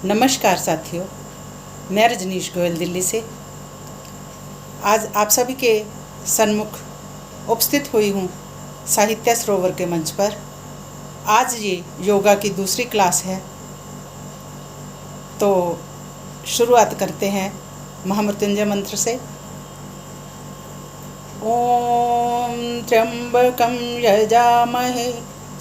नमस्कार साथियों, मैं रजनीश गोयल दिल्ली से आज आप सभी के सन्मुख उपस्थित हुई हूँ साहित्य सरोवर के मंच पर। आज ये योगा की दूसरी क्लास है, तो शुरुआत करते हैं महामृत्युंजय मंत्र से। ओम त्र्यंबकं यजामहे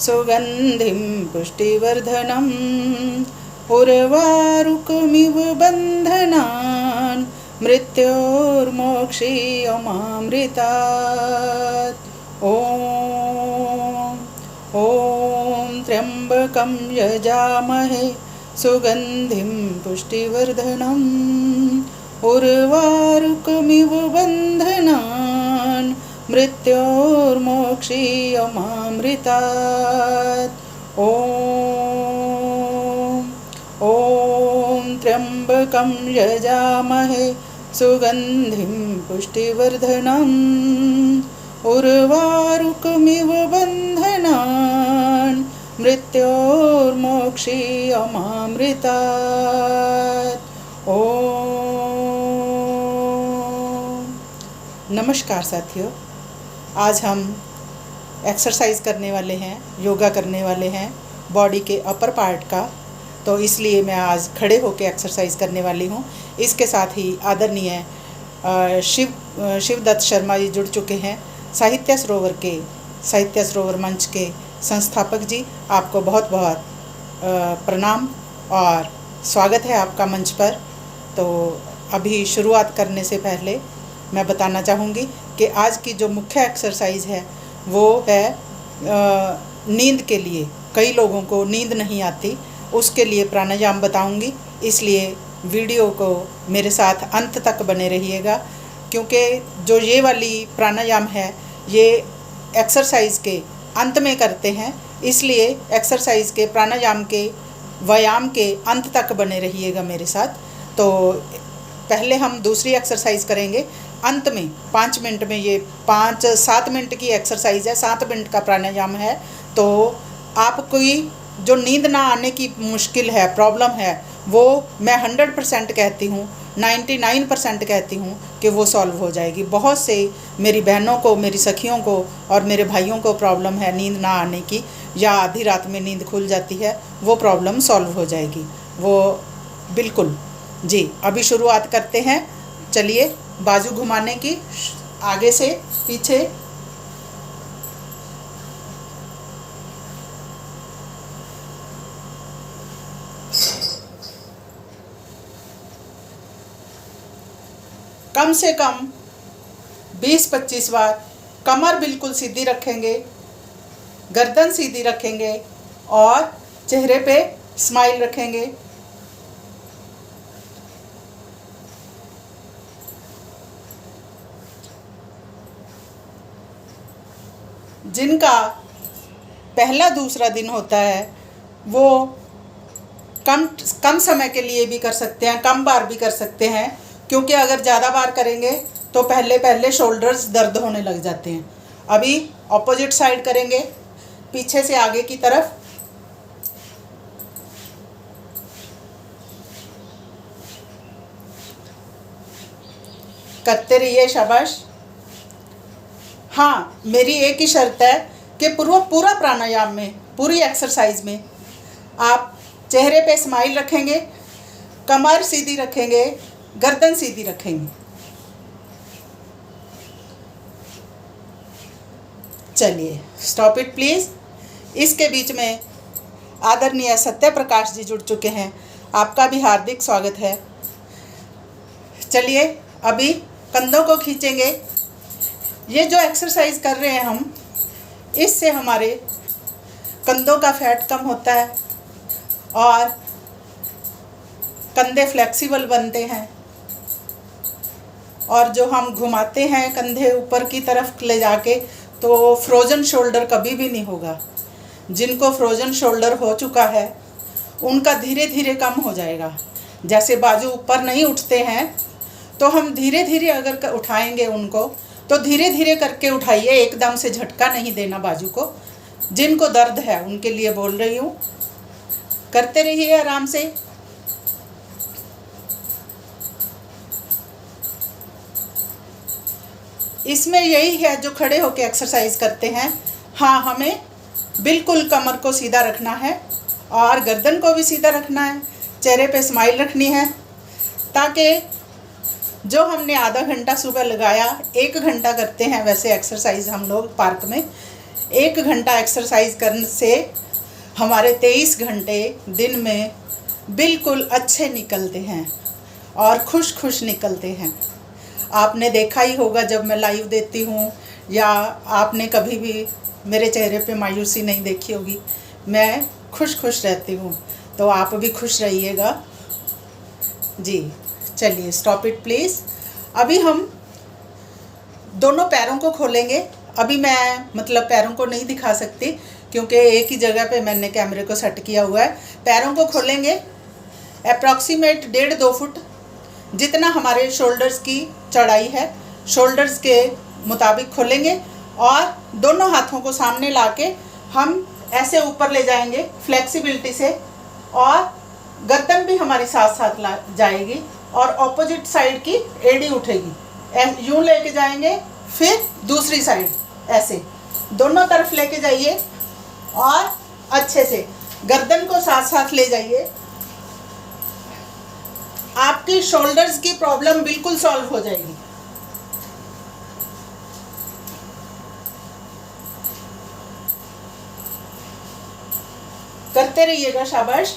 सुगंधिं पुष्टिवर्धनम् उर्वारुकमिव बन्धनान् मृत्योर्मोक्षीयमामृतात्। ॐ त्र्यंबकं यजामहे सुगंधिं पुष्टिवर्धनम् उर्वारुकमिव बन्धनान् मृत्योर्मोक्षीयमामृतात्। ॐ त्र्यंबकं यजामहे सुगंधिं पुष्टिवर्धनम् उर्वारुकमिव बन्धनान् मृत्योर्मोक्षीयमामृतात्। नमस्कार साथियों, आज हम एक्सरसाइज करने वाले हैं, योगा करने वाले हैं बॉडी के अपर पार्ट का। तो इसलिए मैं आज खड़े होकर एक्सरसाइज करने वाली हूँ। इसके साथ ही आदरणीय शिवदत्त शर्मा जी जुड़ चुके हैं, साहित्य सरोवर मंच के संस्थापक जी। आपको बहुत बहुत प्रणाम और स्वागत है आपका मंच पर। तो अभी शुरुआत करने से पहले मैं बताना चाहूँगी कि आज की जो मुख्य एक्सरसाइज है वो है नींद के लिए। कई लोगों को नींद नहीं आती, उसके लिए प्राणायाम बताऊंगी, इसलिए वीडियो को मेरे साथ अंत तक बने रहिएगा, क्योंकि जो ये वाली प्राणायाम है ये एक्सरसाइज के अंत में करते हैं, इसलिए एक्सरसाइज के प्राणायाम के व्यायाम के अंत तक बने रहिएगा मेरे साथ। तो पहले हम दूसरी एक्सरसाइज करेंगे अंत में 5 मिनट में। ये 5-7 मिनट की एक्सरसाइज है, 7 मिनट का प्राणायाम है। तो आपको जो नींद ना आने की मुश्किल है, प्रॉब्लम है, वो मैं 100% कहती हूँ, 99% कहती हूँ कि वो सॉल्व हो जाएगी। बहुत से मेरी बहनों को, मेरी सखियों को और मेरे भाइयों को प्रॉब्लम है नींद ना आने की, या आधी रात में नींद खुल जाती है, वो प्रॉब्लम सॉल्व हो जाएगी वो बिल्कुल जी। अभी शुरुआत करते हैं। चलिए, बाजू घुमाने की, आगे से पीछे, कम से कम 20-25 बार। कमर बिल्कुल सीधी रखेंगे, गर्दन सीधी रखेंगे और चेहरे पे स्माइल रखेंगे। जिनका पहला दूसरा दिन होता है वो कम समय के लिए भी कर सकते हैं, कम बार भी कर सकते हैं, क्योंकि अगर ज़्यादा बार करेंगे तो पहले शोल्डर्स दर्द होने लग जाते हैं। अभी ऑपोजिट साइड करेंगे, पीछे से आगे की तरफ। करते रहिए, शाबाश। हाँ, मेरी एक ही शर्त है कि पूरा प्राणायाम में, पूरी एक्सरसाइज में आप चेहरे पे स्माइल रखेंगे, कमर सीधी रखेंगे, गर्दन सीधी रखेंगे। चलिए, स्टॉप इट प्लीज़। इसके बीच में आदरणीय सत्य प्रकाश जी जुड़ चुके हैं, आपका भी हार्दिक स्वागत है। चलिए, अभी कंधों को खींचेंगे। ये जो एक्सरसाइज कर रहे हैं हम, इससे हमारे कंधों का फैट कम होता है और कंधे फ्लेक्सिबल बनते हैं। और जो हम घुमाते हैं कंधे ऊपर की तरफ ले जाके, तो फ्रोजन शोल्डर कभी भी नहीं होगा। जिनको फ्रोजन शोल्डर हो चुका है उनका धीरे धीरे कम हो जाएगा। जैसे बाजू ऊपर नहीं उठते हैं, तो हम धीरे धीरे अगर उठाएंगे उनको, तो धीरे धीरे करके उठाइए, एकदम से झटका नहीं देना बाजू को। जिनको दर्द है उनके लिए बोल रही हूँ, करते रहिए आराम से। इसमें यही है जो खड़े होकर एक्सरसाइज करते हैं। हाँ, हमें बिल्कुल कमर को सीधा रखना है और गर्दन को भी सीधा रखना है, चेहरे पे स्माइल रखनी है, ताकि जो हमने आधा घंटा सुबह लगाया, 1 घंटा करते हैं वैसे एक्सरसाइज हम लोग पार्क में। 1 घंटा एक्सरसाइज करने से हमारे 23 घंटे दिन में बिल्कुल अच्छे निकलते हैं और खुश खुश निकलते हैं। आपने देखा ही होगा जब मैं लाइव देती हूँ, या आपने कभी भी मेरे चेहरे पे मायूसी नहीं देखी होगी। मैं खुश खुश रहती हूँ, तो आप भी खुश रहिएगा जी। चलिए, स्टॉप इट प्लीज़। अभी हम दोनों पैरों को खोलेंगे। अभी मैं मतलब पैरों को नहीं दिखा सकती क्योंकि एक ही जगह पे मैंने कैमरे को सेट किया हुआ है। पैरों को खोलेंगे अप्रॉक्सीमेट 1.5-2 फुट जितना हमारे शोल्डर्स की चौड़ाई है, शोल्डर्स के मुताबिक खोलेंगे और दोनों हाथों को सामने लाके हम ऐसे ऊपर ले जाएंगे फ्लेक्सिबिलिटी से, और गर्दन भी हमारी साथ साथ जाएगी और ऑपोजिट साइड की एड़ी उठेगी। यूँ लेके जाएंगे, फिर दूसरी साइड ऐसे दोनों तरफ लेके जाइए और अच्छे से गर्दन को साथ साथ ले जाइए। आपकी शोल्डर्स की प्रॉब्लम बिल्कुल सॉल्व हो जाएगी। करते रहिएगा, शाबाश।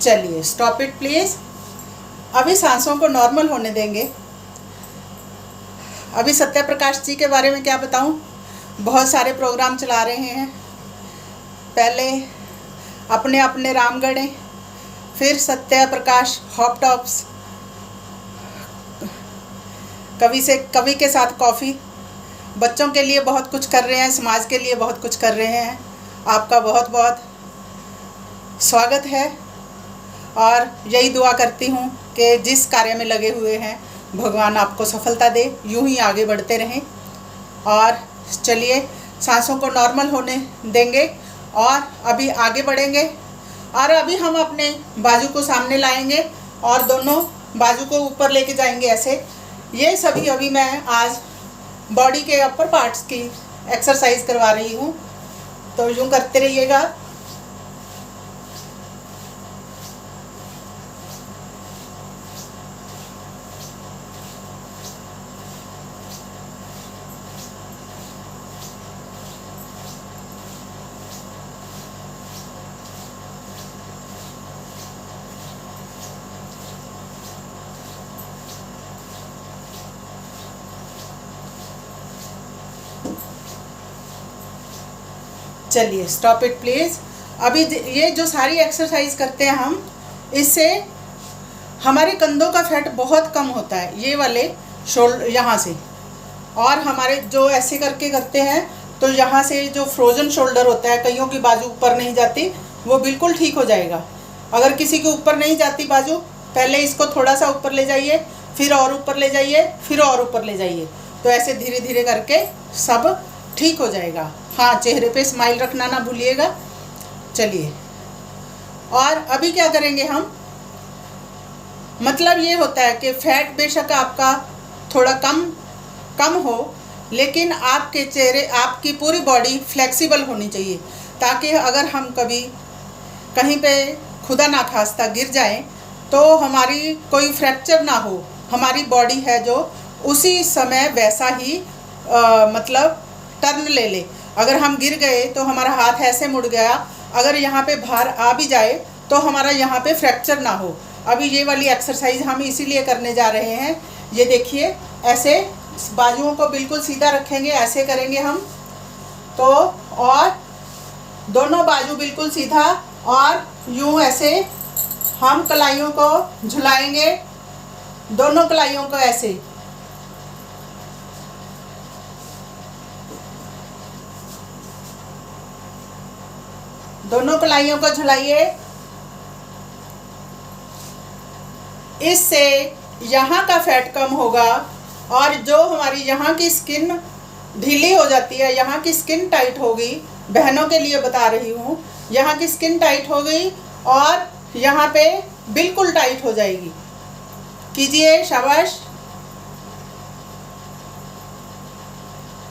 चलिए, स्टॉप इट प्लीज़। अभी सांसों को नॉर्मल होने देंगे। अभी सत्य प्रकाश जी के बारे में क्या बताऊं, बहुत सारे प्रोग्राम चला रहे हैं। पहले अपने अपने रामगढ़, फिर सत्य प्रकाश हॉप टॉप्स, कवि के साथ कॉफ़ी, बच्चों के लिए बहुत कुछ कर रहे हैं, समाज के लिए बहुत कुछ कर रहे हैं। आपका बहुत बहुत स्वागत है और यही दुआ करती हूँ कि जिस कार्य में लगे हुए हैं भगवान आपको सफलता दे, यूं ही आगे बढ़ते रहें। और चलिए, सांसों को नॉर्मल होने देंगे और अभी आगे बढ़ेंगे। और अभी हम अपने बाजू को सामने लाएंगे और दोनों बाजू को ऊपर लेके जाएंगे ऐसे। ये सभी अभी मैं आज बॉडी के अपर पार्ट्स की एक्सरसाइज करवा रही हूँ, तो यूँ करते रहिएगा। चलिए, स्टॉप इट प्लीज़। अभी ये जो सारी एक्सरसाइज करते हैं हम, इससे हमारे कंधों का फैट बहुत कम होता है, ये वाले शोल्डर यहाँ से। और हमारे जो ऐसे करके करते हैं तो यहाँ से जो फ्रोजन शोल्डर होता है, कईयों की बाजू ऊपर नहीं जाती, वो बिल्कुल ठीक हो जाएगा। अगर किसी की ऊपर नहीं जाती बाजू, पहले इसको थोड़ा सा ऊपर ले जाइए, फिर और ऊपर ले जाइए, फिर और ऊपर ले जाइए, तो ऐसे धीरे धीरे करके सब ठीक हो जाएगा। हाँ, चेहरे पे स्माइल रखना ना भूलिएगा। चलिए, और अभी क्या करेंगे हम, मतलब ये होता है कि फैट बेशक आपका थोड़ा कम हो, लेकिन आपके चेहरे, आपकी पूरी बॉडी फ्लेक्सिबल होनी चाहिए, ताकि अगर हम कभी कहीं पे खुदा ना खास्ता गिर जाएं तो हमारी कोई फ्रैक्चर ना हो। हमारी बॉडी है जो उसी समय वैसा ही मतलब टर्न ले ले। अगर हम गिर गए तो हमारा हाथ ऐसे मुड़ गया, अगर यहाँ पे भार आ भी जाए तो हमारा यहाँ पे फ्रैक्चर ना हो। अभी ये वाली एक्सरसाइज हम इसीलिए करने जा रहे हैं। ये देखिए, ऐसे बाजुओं को बिल्कुल सीधा रखेंगे, ऐसे करेंगे हम तो, और दोनों बाजू बिल्कुल सीधा, और यूँ ऐसे हम कलाइयों को झुलाएंगे, दोनों कलाइयों को ऐसे। दोनों कलाइयों को झुलाइए। इससे यहाँ का फैट कम होगा और जो हमारी यहाँ की स्किन ढीली हो जाती है, यहाँ की स्किन टाइट होगी, बहनों के लिए बता रही हूँ, यहाँ की स्किन टाइट हो गई और यहाँ पे बिल्कुल टाइट हो जाएगी। कीजिए, शाबाश।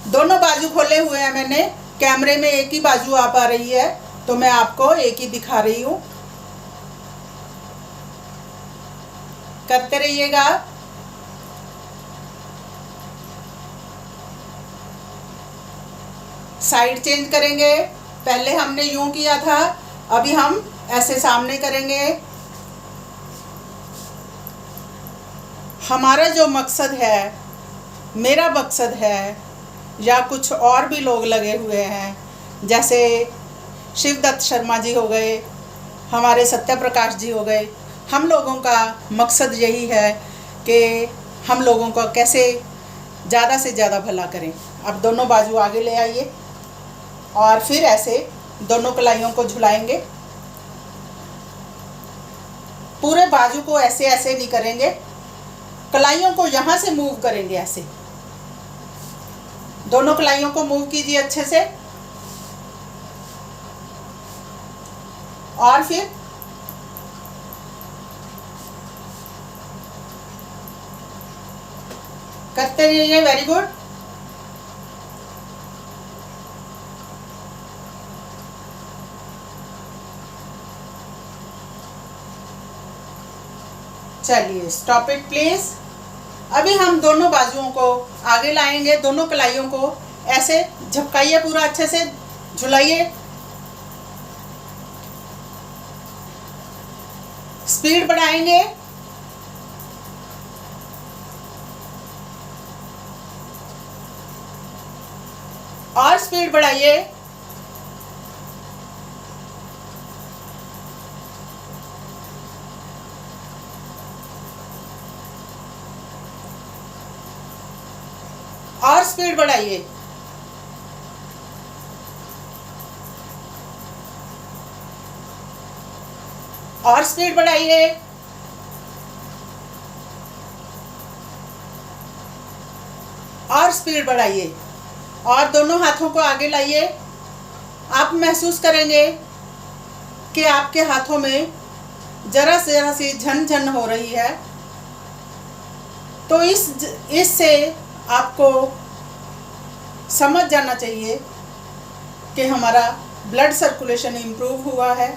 दोनों बाजू खोले हुए हैं मैंने, कैमरे में एक ही बाजू आ पा रही है तो मैं आपको एक ही दिखा रही हूँ। करते रहिएगा। साइड चेंज करेंगे। पहले हमने यूं किया था, अभी हम ऐसे सामने करेंगे। हमारा जो मकसद है, मेरा मकसद है, या कुछ और भी लोग लगे हुए हैं, जैसे शिवदत्त शर्मा जी हो गए, हमारे सत्य प्रकाश जी हो गए, हम लोगों का मकसद यही है कि हम लोगों को कैसे ज़्यादा से ज़्यादा भला करें। अब दोनों बाजू आगे ले आइए और फिर ऐसे दोनों कलाइयों को झुलाएंगे। पूरे बाजू को ऐसे ऐसे नहीं करेंगे, कलाइयों को यहाँ से मूव करेंगे। ऐसे दोनों कलाइयों को मूव कीजिए अच्छे से और फिर करते रहिए। Very good. चलिए, स्टॉप इट प्लीज। अभी हम दोनों बाजुओं को आगे लाएंगे, दोनों कलाइयों को ऐसे झपकाइए, पूरा अच्छे से झुलाइए। स्पीड बढ़ाएंगे। और स्पीड बढ़ाइए। और स्पीड बढ़ाइए। और स्पीड बढ़ाइए। और स्पीड बढ़ाइए। और दोनों हाथों को आगे लाइए। आप महसूस करेंगे कि आपके हाथों में जरा सी झन हो रही है। तो इससे आपको समझ जाना चाहिए कि हमारा ब्लड सर्कुलेशन इम्प्रूव हुआ है।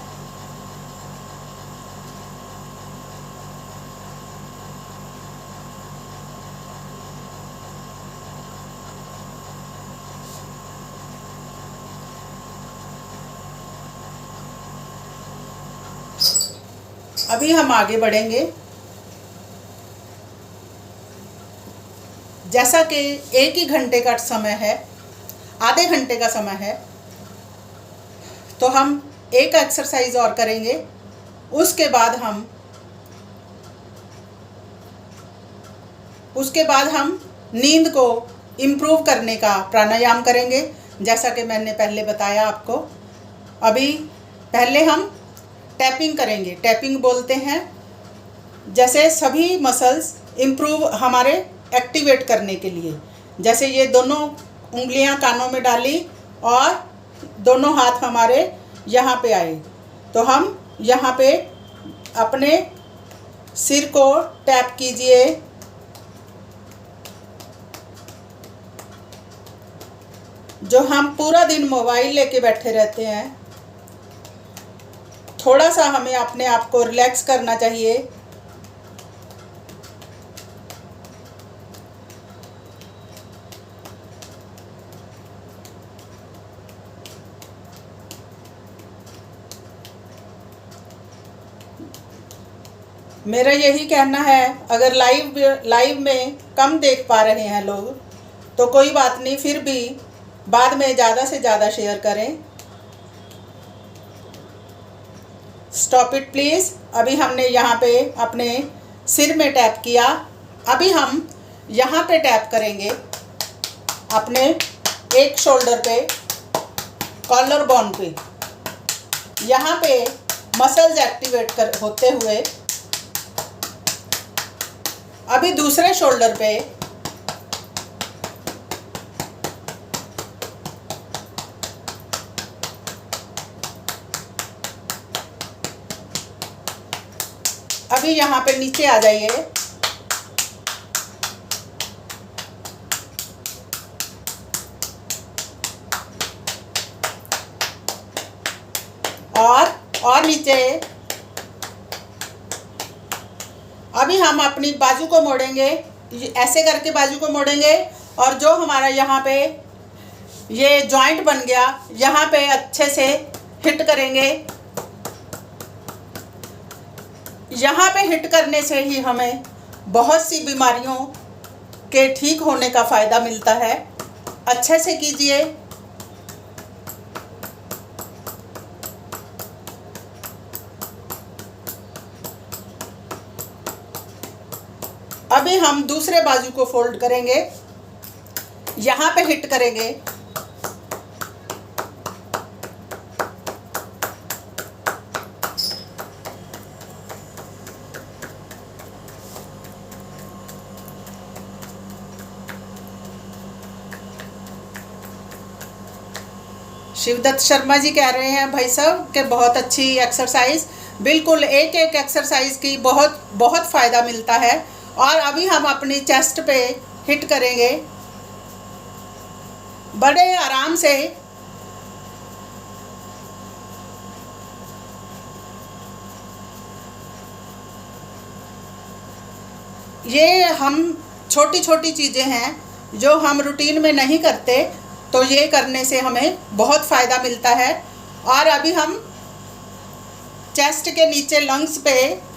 अभी हम आगे बढ़ेंगे। जैसा कि 1 ही घंटे का समय है, आधे घंटे का समय है, तो हम एक एक्सरसाइज और करेंगे। उसके बाद हम नींद को इम्प्रूव करने का प्राणायाम करेंगे, जैसा कि मैंने पहले बताया आपको। अभी पहले हम टैपिंग करेंगे। टैपिंग बोलते हैं जैसे सभी मसल्स इम्प्रूव हमारे एक्टिवेट करने के लिए। जैसे ये दोनों उंगलियां कानों में डाली और दोनों हाथ हमारे यहाँ पे आए, तो हम यहाँ पे अपने सिर को टैप कीजिए। जो हम पूरा दिन मोबाइल लेके बैठे रहते हैं, थोड़ा सा हमें अपने आप को रिलैक्स करना चाहिए। मेरा यही कहना है, अगर लाइव में कम देख पा रहे हैं लोग तो कोई बात नहीं, फिर भी बाद में ज़्यादा से ज़्यादा शेयर करें। Stop it please. अभी हमने यहाँ पे अपने सिर में टैप किया। अभी हम यहाँ पे टैप करेंगे अपने एक शोल्डर पे, कॉलर बोन पे। यहाँ पे मसल्स एक्टिवेट होते हुए अभी दूसरे शोल्डर पे अभी यहाँ पे नीचे आ जाइए। और नीचे। अभी हम अपनी बाजू को मोड़ेंगे, ऐसे करके बाजू को मोड़ेंगे और जो हमारा यहाँ पे ये जॉइंट बन गया यहाँ पे अच्छे से हिट करेंगे। यहाँ पे हिट करने से ही हमें बहुत सी बीमारियों के ठीक होने का फ़ायदा मिलता है। अच्छे से कीजिए। अभी हम दूसरे बाजू को फोल्ड करेंगे, यहाँ पे हिट करेंगे। शिवदत्त शर्मा जी कह रहे हैं भाई साहब कि बहुत अच्छी एक्सरसाइज। बिल्कुल एक एक एक्सरसाइज की बहुत बहुत फ़ायदा मिलता है। और अभी हम अपनी चेस्ट पे हिट करेंगे बड़े आराम से। ये हम छोटी छोटी चीज़ें हैं जो हम रूटीन में नहीं करते, तो ये करने से हमें बहुत फ़ायदा मिलता है। और अभी हम चेस्ट के नीचे लंग्स पे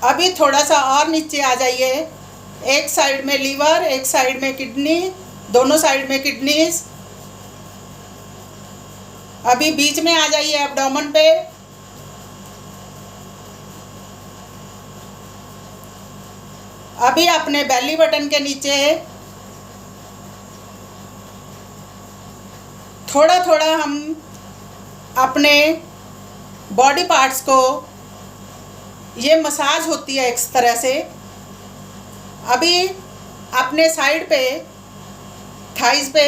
अभी थोड़ा सा और नीचे आ जाइए। एक साइड में लीवर, एक साइड में किडनी, दोनों साइड में किडनीज। अभी बीच में आ जाइए एब्डोमेन पे। अभी अपने बेली बटन के नीचे थोड़ा थोड़ा हम अपने बॉडी पार्ट्स को, ये मसाज होती है एक तरह से। अभी अपने साइड पे, थाइस पे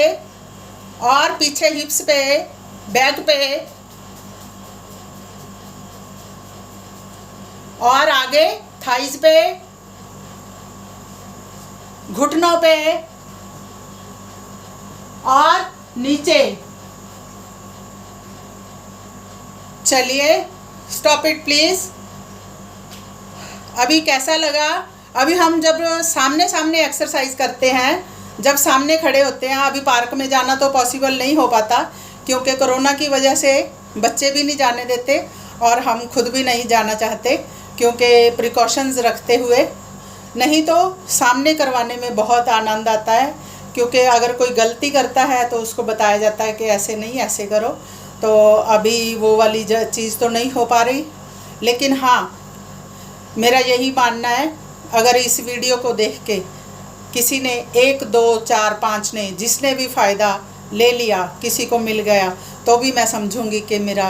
और पीछे हिप्स पे, बैक पे और आगे थाइस पे, घुटनों पे और नीचे। चलिए स्टॉप इट प्लीज़। अभी कैसा लगा? अभी हम जब सामने सामने एक्सरसाइज करते हैं, जब सामने खड़े होते हैं, अभी पार्क में जाना तो पॉसिबल नहीं हो पाता क्योंकि कोरोना की वजह से बच्चे भी नहीं जाने देते और हम खुद भी नहीं जाना चाहते क्योंकि प्रिकॉशंस रखते हुए। नहीं तो सामने करवाने में बहुत आनंद आता है क्योंकि अगर कोई गलती करता है तो उसको बताया जाता है कि ऐसे नहीं, ऐसे करो। तो अभी वो वाली चीज़ तो नहीं हो पा रही। लेकिन हाँ, मेरा यही मानना है, अगर इस वीडियो को देख के किसी ने 1, 2, 4, 5 ने जिसने भी फ़ायदा ले लिया, किसी को मिल गया, तो भी मैं समझूंगी कि मेरा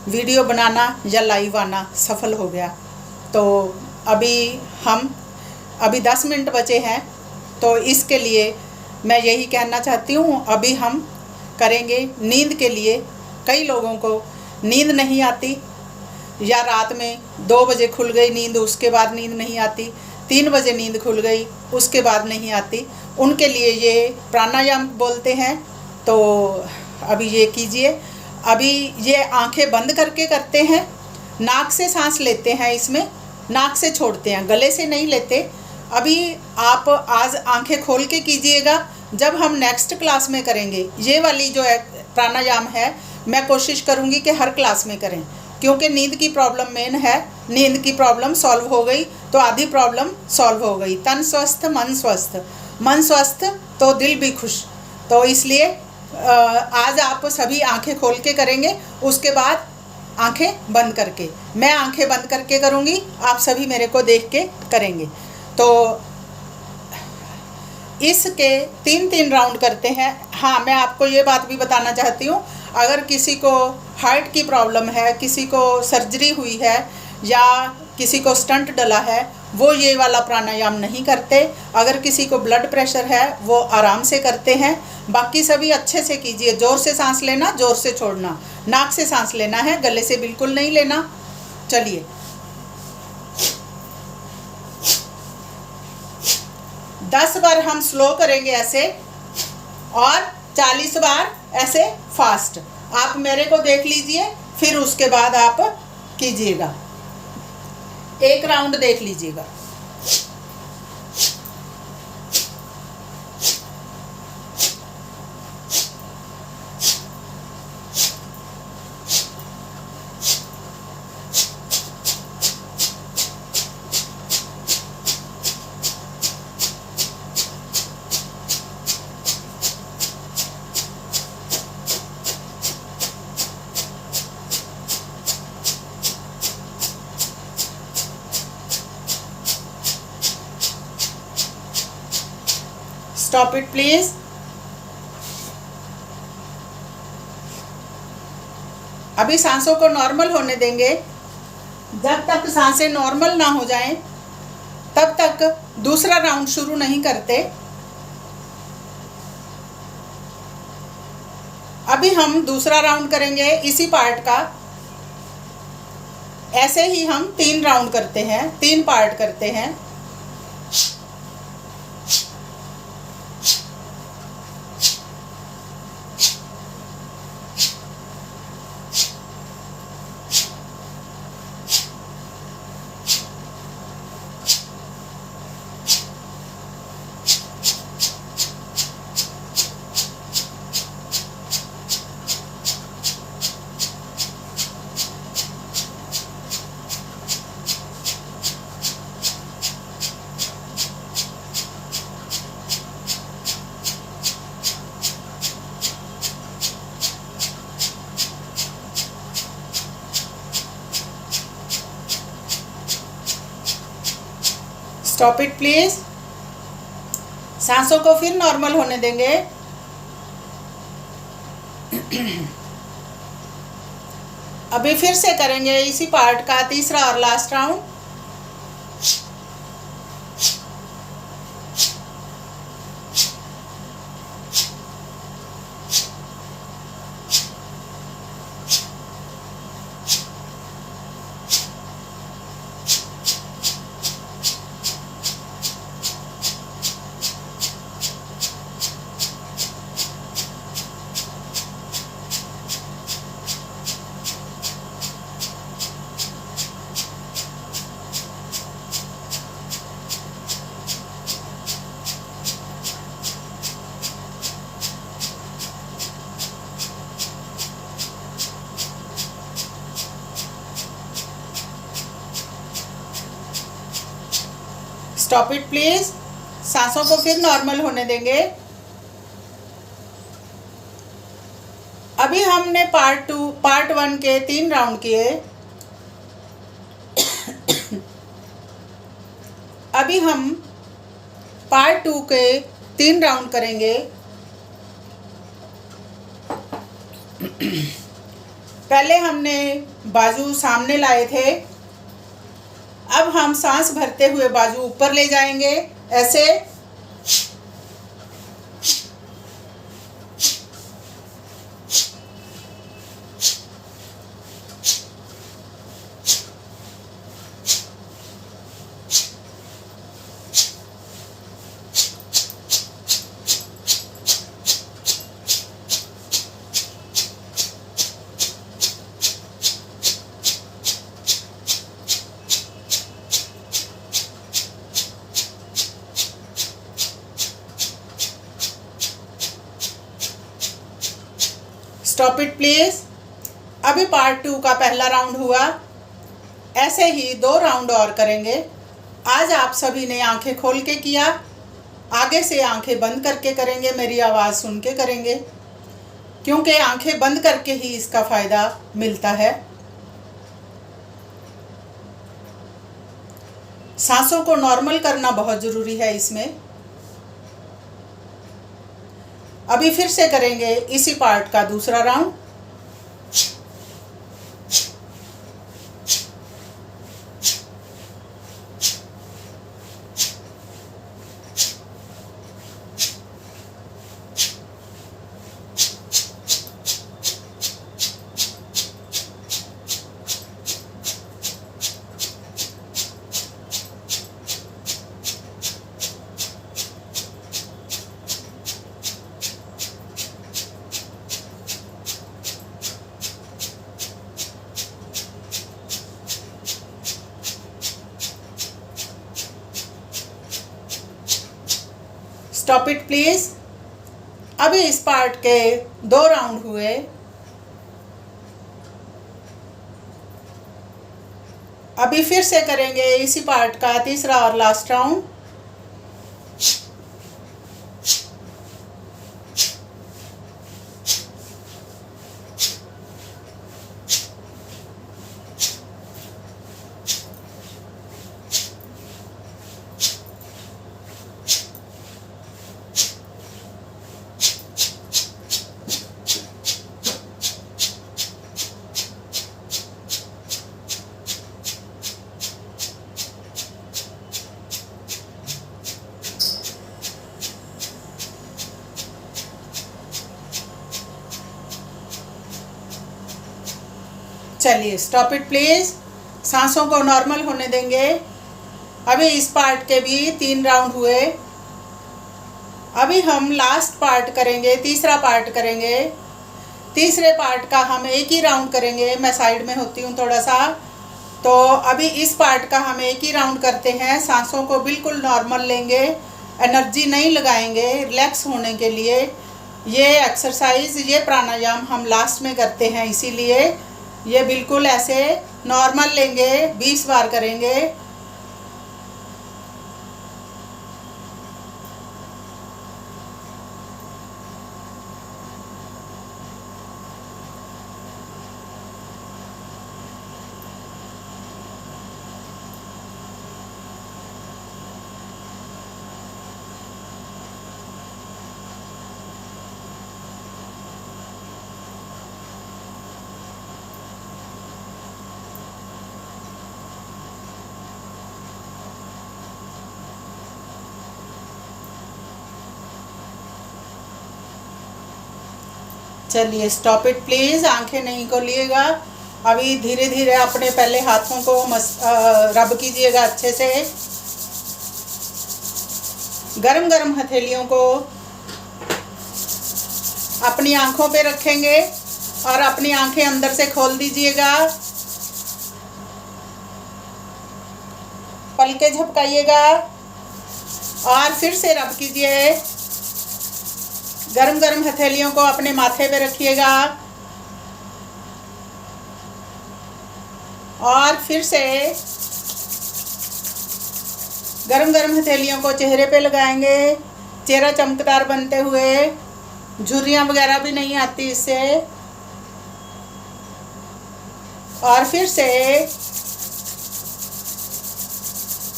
वीडियो बनाना या लाइव आना सफल हो गया। तो अभी 10 मिनट बचे हैं, तो इसके लिए मैं यही कहना चाहती हूँ। अभी हम करेंगे नींद के लिए। कई लोगों को नींद नहीं आती, या रात में 2 बजे खुल गई नींद, उसके बाद नींद नहीं आती, 3 बजे नींद खुल गई, उसके बाद नहीं आती। उनके लिए ये प्राणायाम बोलते हैं। तो अभी ये कीजिए। अभी ये आंखें बंद करके करते हैं, नाक से सांस लेते हैं, इसमें नाक से छोड़ते हैं, गले से नहीं लेते। अभी आप आज आंखें खोल के कीजिएगा। जब हम नेक्स्ट क्लास में करेंगे ये वाली जो प्राणायाम है, मैं कोशिश करूँगी कि हर क्लास में करें क्योंकि नींद की प्रॉब्लम मेन है। नींद की प्रॉब्लम सॉल्व हो गई तो आधी प्रॉब्लम सॉल्व हो गई। तन स्वस्थ, मन स्वस्थ, मन स्वस्थ तो दिल भी खुश। तो इसलिए आज आप सभी आंखें खोल के करेंगे, उसके बाद आंखें बंद करके। मैं आंखें बंद करके करूँगी, आप सभी मेरे को देख के करेंगे। तो इसके 3-3 राउंड करते हैं। हाँ, मैं आपको ये बात भी बताना चाहती हूँ, अगर किसी को हार्ट की प्रॉब्लम है, किसी को सर्जरी हुई है या किसी को स्टंट डला है, वो ये वाला प्राणायाम नहीं करते। अगर किसी को ब्लड प्रेशर है वो आराम से करते हैं। बाकी सभी अच्छे से कीजिए। ज़ोर से सांस लेना, ज़ोर से छोड़ना, नाक से सांस लेना है, गले से बिल्कुल नहीं लेना। चलिए 10 बार हम स्लो करेंगे ऐसे और 40 बार ऐसे फास्ट। आप मेरे को देख लीजिए, फिर उसके बाद आप कीजिएगा। एक राउंड देख लीजिएगा। Stop it please. अभी सांसों को नॉर्मल होने देंगे। जब तक सांसें नॉर्मल ना हो जाएं, तब तक दूसरा राउंड शुरू नहीं करते। अभी हम दूसरा राउंड करेंगे इसी पार्ट का। ऐसे ही हम 3 राउंड करते हैं, 3 पार्ट करते हैं। Stop it please. सांसों को फिर नॉर्मल होने देंगे। अभी फिर से करेंगे इसी पार्ट का तीसरा और last round. Stop it please. सांसों को फिर नॉर्मल होने देंगे। अभी हमने पार्ट 1 के 3 राउंड किए। अभी हम पार्ट 2 के 3 राउंड करेंगे। पहले हमने बाजू सामने लाए थे। अब हम सांस भरते हुए बाजू ऊपर ले जाएंगे ऐसे। Stop it please. अभी पार्ट 2 का पहला राउंड हुआ। ऐसे ही 2 राउंड और करेंगे। आज आप सभी ने आंखें खोल के किया, आगे से आंखें बंद करके करेंगे। मेरी आवाज़ सुन के करेंगे, क्योंकि आंखें बंद करके ही इसका फ़ायदा मिलता है। सांसों को नॉर्मल करना बहुत ज़रूरी है इसमें। अभी फिर से करेंगे इसी पार्ट का दूसरा राउंड। Stop it please. अभी इस पार्ट के 2 राउंड हुए। अभी फिर से करेंगे इसी पार्ट का तीसरा और लास्ट राउंड। चलिए स्टॉप इट प्लीज। सांसों को नॉर्मल होने देंगे। अभी इस पार्ट के भी 3 राउंड हुए। अभी हम लास्ट पार्ट करेंगे, तीसरा पार्ट करेंगे। तीसरे पार्ट का हम एक ही राउंड करेंगे। मैं साइड में होती हूँ थोड़ा सा। तो अभी इस पार्ट का हम एक ही राउंड करते हैं। सांसों को बिल्कुल नॉर्मल लेंगे, एनर्जी नहीं लगाएंगे, रिलैक्स होने के लिए। ये एक्सरसाइज, ये प्राणायाम हम लास्ट में करते हैं, इसीलिए ये बिल्कुल ऐसे नॉर्मल लेंगे। 20 बार करेंगे। चलिए स्टॉप इट प्लीज़। आंखें नहीं खोलिएगा। अभी धीरे धीरे अपने पहले हाथों को रब कीजिएगा अच्छे से। गरम गरम हथेलियों को अपनी आंखों पे रखेंगे और अपनी आंखें अंदर से खोल दीजिएगा। पलके झपकाइएगा और फिर से रब कीजिए। गरम गरम हथेलियों को अपने माथे पे रखिएगा और फिर से गरम गरम हथेलियों को चेहरे पे लगाएंगे। चेहरा चमकदार बनते हुए, झुर्रियाँ वगैरह भी नहीं आती इससे। और फिर से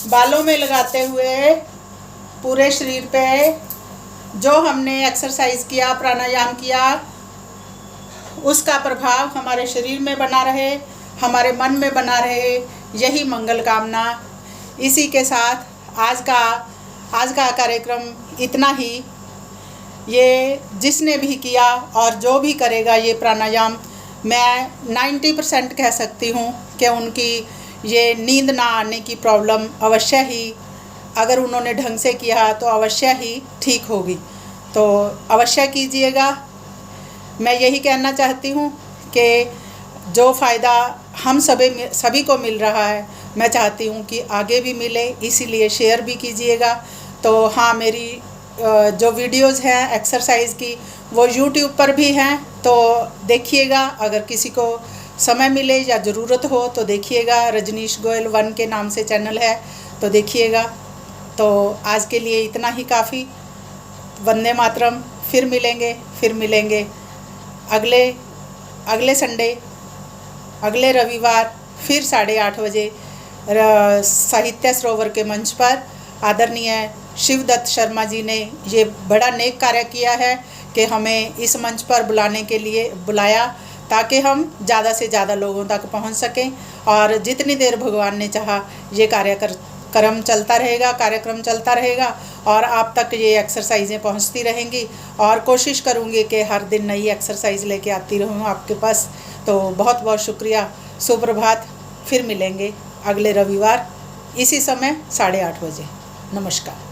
बालों में लगाते हुए पूरे शरीर पे जो हमने एक्सरसाइज किया, प्राणायाम किया, उसका प्रभाव हमारे शरीर में बना रहे, हमारे मन में बना रहे, यही मंगल कामना। इसी के साथ आज का कार्यक्रम इतना ही। ये जिसने भी किया और जो भी करेगा ये प्राणायाम, मैं 90% कह सकती हूँ कि उनकी ये नींद ना आने की प्रॉब्लम अवश्य ही, अगर उन्होंने ढंग से किया तो अवश्य ही ठीक होगी। तो अवश्य कीजिएगा। मैं यही कहना चाहती हूँ कि जो फ़ायदा हम सभी को मिल रहा है, मैं चाहती हूँ कि आगे भी मिले, इसीलिए शेयर भी कीजिएगा। तो हाँ, मेरी जो वीडियोज़ हैं एक्सरसाइज की वो यूट्यूब पर भी हैं, तो देखिएगा। अगर किसी को समय मिले या ज़रूरत हो तो देखिएगा। रजनीश गोयल 1 के नाम से चैनल है, तो देखिएगा। तो आज के लिए इतना ही काफ़ी। वंदे मातरम। फिर मिलेंगे अगले संडे, अगले रविवार, फिर 8:30 बजे साहित्य सरोवर के मंच पर। आदरणीय शिवदत्त शर्मा जी ने ये बड़ा नेक कार्य किया है कि हमें इस मंच पर बुलाने के लिए बुलाया, ताकि हम ज़्यादा से ज़्यादा लोगों तक पहुंच सकें। और जितनी देर भगवान ने चाहा ये कार्यक्रम चलता रहेगा और आप तक ये एक्सरसाइजें पहुंचती रहेंगी। और कोशिश करूंगी कि हर दिन नई एक्सरसाइज लेके आती रहूं आपके पास। तो बहुत बहुत शुक्रिया। सुप्रभात। फिर मिलेंगे अगले रविवार इसी समय 8:30 बजे। नमस्कार।